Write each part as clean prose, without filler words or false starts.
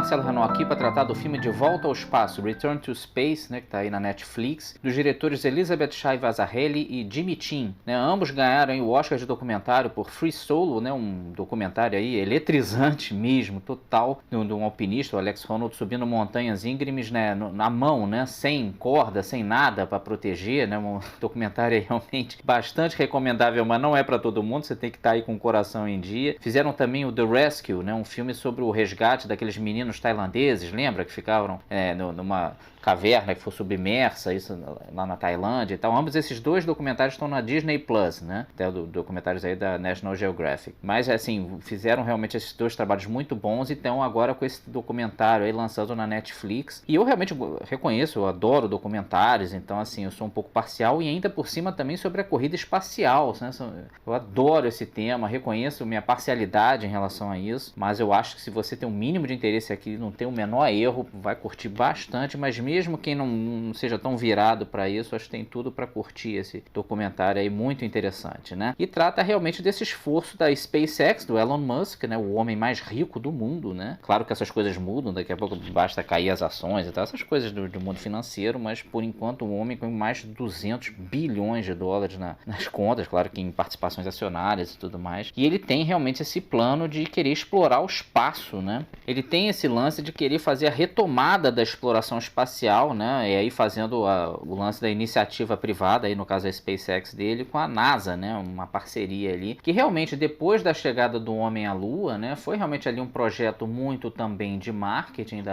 Marcelo Renaud aqui para tratar do filme De Volta ao Espaço, Return to Space, né, que está aí na Netflix, dos diretores Elizabeth Shai Vazarhelyi e Jimmy Chin. Né, ambos ganharam aí o Oscar de documentário por Free Solo, né, um documentário aí eletrizante mesmo, total, de um alpinista, o Alex Honnold, subindo montanhas íngremes, né, na mão, né, sem corda, sem nada para proteger, né, um documentário aí realmente bastante recomendável, mas não é para todo mundo, você tem que estar aí com o coração em dia. Fizeram também o The Rescue, né, um filme sobre o resgate daqueles meninos tailandeses, lembra? Que ficavam numa caverna que foi submersa, isso lá na Tailândia e tal. Ambos esses dois documentários estão na Disney Plus, né? Até documentários aí da National Geographic. Mas, assim, fizeram realmente esses dois trabalhos muito bons e estão agora com esse documentário aí lançado na Netflix. E eu realmente reconheço, eu adoro documentários, então, assim, eu sou um pouco parcial e ainda por cima também sobre a corrida espacial, né? Eu adoro esse tema, reconheço minha parcialidade em relação a isso, mas eu acho que se você tem um mínimo de interesse aqui, não tem o menor erro, vai curtir bastante, mas mesmo quem não seja tão virado para isso, acho que tem tudo para curtir esse documentário aí, muito interessante, né? E trata realmente desse esforço da SpaceX, do Elon Musk, né? O homem mais rico do mundo, né? Claro que essas coisas mudam, daqui a pouco basta cair as ações e tal, essas coisas do mundo financeiro, mas por enquanto um homem com mais de 200 bilhões de dólares nas contas, claro que em participações acionárias e tudo mais, e ele tem realmente esse plano de querer explorar o espaço, né? Ele tem esse lance de querer fazer a retomada da exploração espacial, né? E aí fazendo o lance da iniciativa privada, aí no caso a SpaceX dele, com a NASA, né? Uma parceria ali, que realmente depois da chegada do homem à Lua, né? Foi realmente ali um projeto muito também de marketing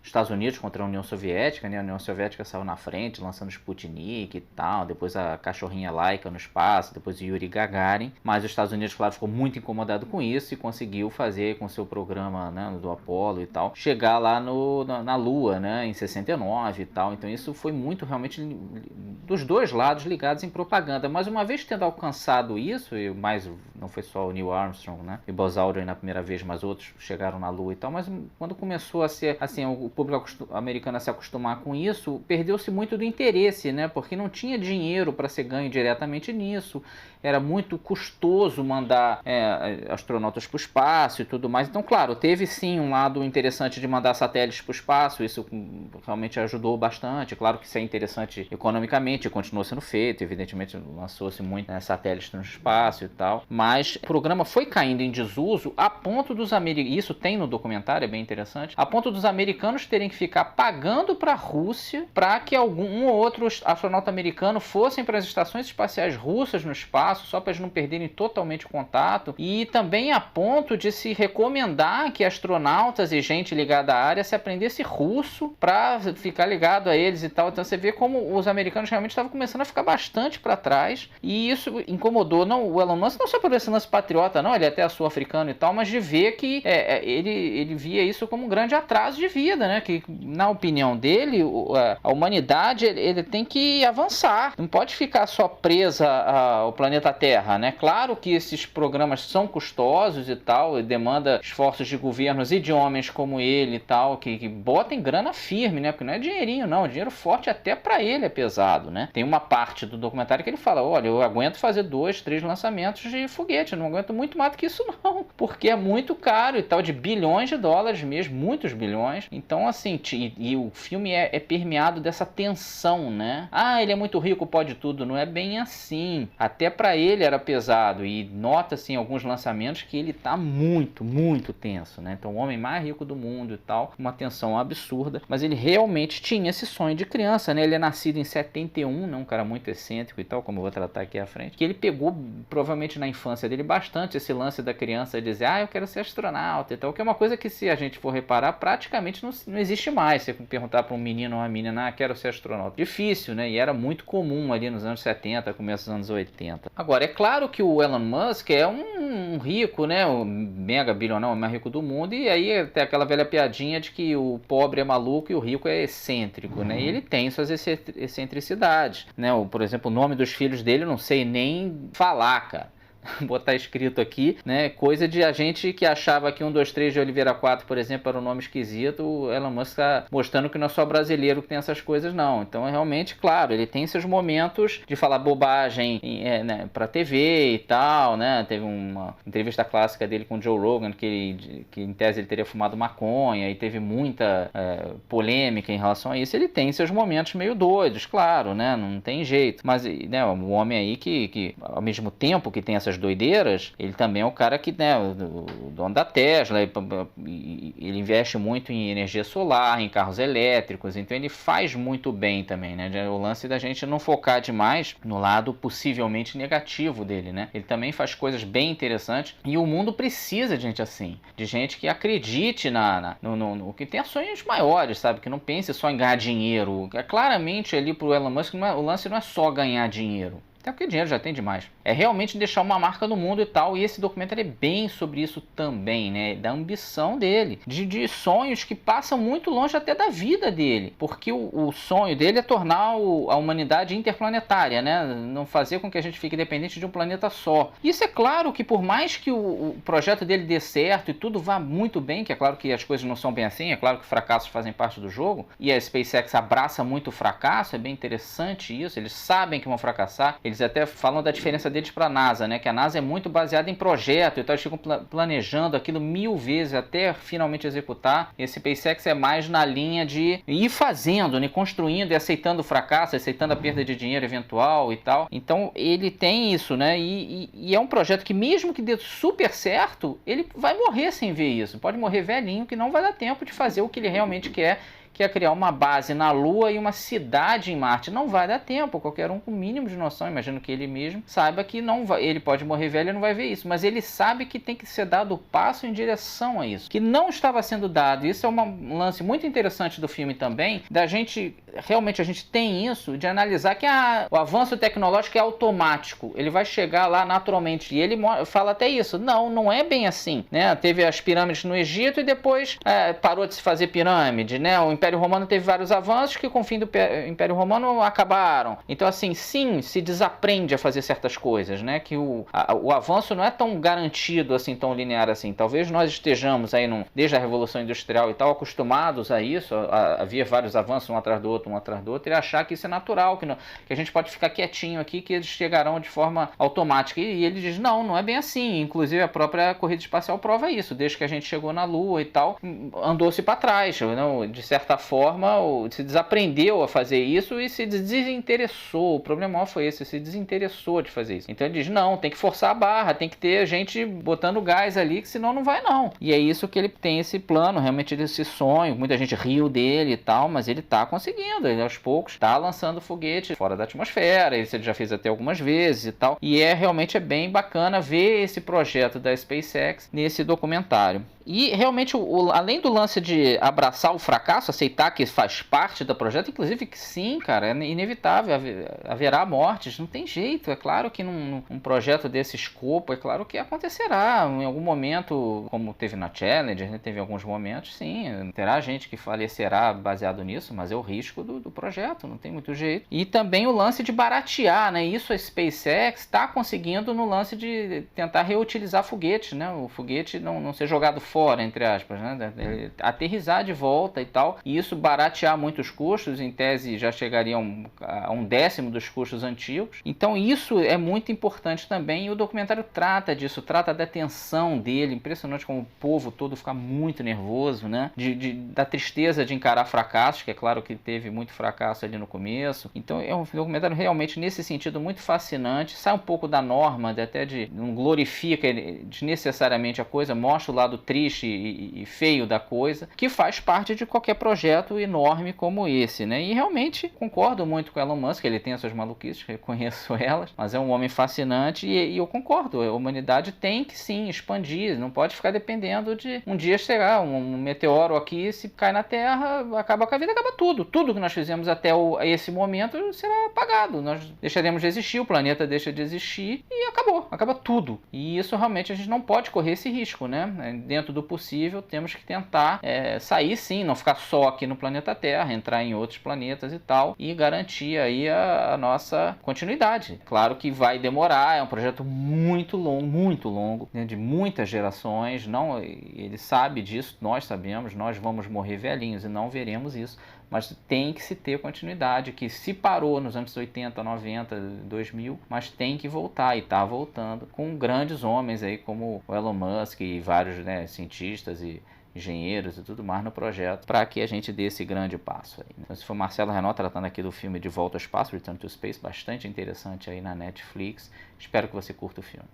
Estados Unidos contra a União Soviética, né? A União Soviética saiu na frente, lançando Sputnik e tal, depois a cachorrinha Laika no espaço, depois Yuri Gagarin, mas os Estados Unidos, claro, ficou muito incomodado com isso e conseguiu fazer com seu programa, né, do Apollo e tal, chegar lá na Lua, né, em 69 e tal, então isso foi muito realmente dos dois lados ligados em propaganda, mas uma vez tendo alcançado isso, e mais não foi só o Neil Armstrong, né, e Buzz Aldrin na primeira vez, mas outros chegaram na Lua e tal, mas quando começou a ser, assim, o público americano a se acostumar com isso, perdeu-se muito do interesse, né? Porque não tinha dinheiro para ser ganho diretamente nisso, era muito custoso mandar astronautas para o espaço e tudo mais. Então, claro, teve sim um lado interessante de mandar satélites para o espaço, isso realmente ajudou bastante. Claro que isso é interessante economicamente, continuou sendo feito, evidentemente lançou-se muito, né, satélites no espaço e tal, mas o programa foi caindo em desuso a ponto dos americanos, isso tem no documentário, é bem interessante, a ponto dos americanos terem que ficar pagando para a Rússia para que um ou outro astronauta americano fossem para as estações espaciais russas no espaço, só para eles não perderem totalmente o contato, e também a ponto de se recomendar que astronautas e gente ligada à área se aprendesse russo para ficar ligado a eles e tal. Então você vê como os americanos realmente estavam começando a ficar bastante para trás, e isso incomodou não o Elon Musk, não só por esse lance patriota, não, ele é até sul-africano e tal, mas de ver que ele via isso como um grande atraso de vida, né? Que na opinião dele a humanidade ele tem que avançar, não pode ficar só presa ao planeta Terra, né? Claro que esses programas são custosos e tal, e demanda esforços de governos e de homens como ele e tal, que botem grana firme, né? Porque não é dinheirinho não, dinheiro forte até para ele é pesado, né? Tem uma parte do documentário que ele fala, olha, eu aguento fazer 2, 3 lançamentos de foguete, eu não aguento muito mais do que isso não, porque é muito caro e tal, de bilhões de dólares mesmo, muitos bilhões. Então, assim, e o filme é permeado dessa tensão, né? Ah, ele é muito rico, pode tudo. Não é bem assim. Até pra ele era pesado. E nota-se em alguns lançamentos que ele tá muito, muito tenso, né? Então, o homem mais rico do mundo e tal. Uma tensão absurda. Mas ele realmente tinha esse sonho de criança, né? Ele é nascido em 71, né? Um cara muito excêntrico e tal, como eu vou tratar aqui à frente. Que ele pegou, provavelmente na infância dele, bastante esse lance da criança dizer, eu quero ser astronauta e tal. Que é uma coisa que, se a gente for reparar, praticamente não existe mais. Você perguntar para um menino ou uma menina, quero ser astronauta. Difícil, né? E era muito comum ali nos anos 70, começo dos anos 80. Agora, é claro que o Elon Musk é um rico, né? O mega bilionário, o mais rico do mundo, e aí tem aquela velha piadinha de que o pobre é maluco e o rico é excêntrico, né? E ele tem suas excentricidades, né? Por exemplo, o nome dos filhos dele eu não sei nem falar, cara. botar escrito aqui, né? Coisa de a gente que achava que 123 de Oliveira 4, por exemplo, era um nome esquisito, o Elon Musk está mostrando que não é só brasileiro que tem essas coisas, não. Então, é realmente, claro, ele tem seus momentos de falar bobagem né, pra TV e tal, né? Teve uma entrevista clássica dele com o Joe Rogan, que em tese ele teria fumado maconha, e teve muita polêmica em relação a isso. Ele tem seus momentos meio doidos, claro, né? Não tem jeito. Mas, né, o homem aí que ao mesmo tempo que tem essas doideiras, ele também é o cara que, né, o dono da Tesla, ele investe muito em energia solar, em carros elétricos, então ele faz muito bem também, né? O lance da gente não focar demais no lado possivelmente negativo dele, né? Ele também faz coisas bem interessantes e o mundo precisa de gente assim, de gente que acredite no que tem sonhos maiores, sabe? Que não pense só em ganhar dinheiro. Claramente ali pro Elon Musk o lance não é só ganhar dinheiro. Até porque dinheiro já tem demais. É realmente deixar uma marca no mundo e tal. E esse documentário é bem sobre isso também, né? Da ambição dele. De sonhos que passam muito longe até da vida dele. Porque o sonho dele é tornar a humanidade interplanetária, né? Não fazer com que a gente fique dependente de um planeta só. Isso é claro que por mais que o projeto dele dê certo e tudo vá muito bem, que é claro que as coisas não são bem assim, é claro que fracassos fazem parte do jogo. E a SpaceX abraça muito o fracasso, é bem interessante isso. Eles sabem que vão fracassar. Eles até falam da diferença deles para a NASA, né? Que a NASA é muito baseada em projeto, então eles ficam planejando aquilo 1000 vezes até finalmente executar. Esse SpaceX é mais na linha de ir fazendo, né? Construindo e aceitando o fracasso, aceitando a perda de dinheiro eventual e tal. Então ele tem isso, né? E é um projeto que mesmo que dê super certo, ele vai morrer sem ver isso. Pode morrer velhinho que não vai dar tempo de fazer o que ele realmente quer, que é criar uma base na Lua e uma cidade em Marte. Não vai dar tempo, qualquer um com o mínimo de noção, imagino que ele mesmo saiba que não vai, ele pode morrer velho e não vai ver isso, mas ele sabe que tem que ser dado o passo em direção a isso, que não estava sendo dado. Isso é um lance muito interessante do filme também, da gente, realmente a gente tem isso, de analisar que o avanço tecnológico é automático, ele vai chegar lá naturalmente, e ele fala até isso, não é bem assim, né? Teve as pirâmides no Egito e depois parou de se fazer pirâmide, né? O Império Romano teve vários avanços que com o fim do Império Romano acabaram. Então, assim, sim, se desaprende a fazer certas coisas, né? Que o avanço não é tão garantido, assim, tão linear assim. Talvez nós estejamos aí, desde a Revolução Industrial e tal, acostumados a isso, havia vários avanços um atrás do outro, e achar que isso é natural, que a gente pode ficar quietinho aqui, que eles chegarão de forma automática. E ele diz, não é bem assim. Inclusive, a própria corrida espacial prova isso. Desde que a gente chegou na Lua e tal, andou-se para trás, não, de certa forma, se desaprendeu a fazer isso e se desinteressou. O problema maior foi esse, se desinteressou de fazer isso. Então ele diz, não, tem que forçar a barra, tem que ter gente botando gás ali, que senão não vai não. E é isso que ele tem esse plano, realmente esse sonho. Muita gente riu dele e tal, mas ele tá conseguindo. Ele aos poucos tá lançando foguete fora da atmosfera, isso ele já fez até algumas vezes e tal. E realmente é bem bacana ver esse projeto da SpaceX nesse documentário. E realmente, além do lance de abraçar o fracasso, aceitar que faz parte do projeto, inclusive que sim, cara, é inevitável, haverá mortes, não tem jeito. É claro que num projeto desse escopo, é claro que acontecerá em algum momento, como teve na Challenger, né, teve alguns momentos, sim, terá gente que falecerá baseado nisso, mas é o risco do projeto, não tem muito jeito. E também o lance de baratear, né, isso a SpaceX está conseguindo no lance de tentar reutilizar foguetes, né, o foguete não ser jogado fora, entre aspas, né? Aterrissar de volta e tal, e isso baratear muitos custos, em tese já chegaria a 1/10 dos custos antigos. Então isso é muito importante também, e o documentário trata disso, trata da tensão dele, impressionante como o povo todo fica muito nervoso, né? Da tristeza de encarar fracassos, que é claro que teve muito fracasso ali no começo. Então é um documentário realmente nesse sentido muito fascinante, sai um pouco da norma, não glorifica desnecessariamente a coisa, mostra o lado triste e feio da coisa, que faz parte de qualquer projeto enorme como esse, né? E realmente concordo muito com Elon Musk, ele tem as suas maluquices, reconheço elas, mas é um homem fascinante e eu concordo, a humanidade tem que sim expandir, não pode ficar dependendo de um dia chegar um meteoro aqui, se cai na Terra, acaba com a vida, acaba tudo que nós fizemos até esse momento será apagado, nós deixaremos de existir, o planeta deixa de existir e acaba tudo, e isso realmente a gente não pode correr esse risco, né? Dentro do possível, temos que tentar sair sim, não ficar só aqui no planeta Terra, entrar em outros planetas e tal, e garantir aí a nossa continuidade. Claro que vai demorar, é um projeto muito longo, né, de muitas gerações, não, ele sabe disso, nós sabemos, nós vamos morrer velhinhos e não veremos isso, mas tem que se ter continuidade, que se parou nos anos 80, 90, 2000, mas tem que voltar, e está voltando, com grandes homens aí como o Elon Musk e vários, né, cientistas e engenheiros e tudo mais no projeto, para que a gente dê esse grande passo aí, né? Então, esse foi o Marcelo Renault tratando aqui do filme De Volta ao Espaço, Return to Space, bastante interessante aí na Netflix. Espero que você curta o filme.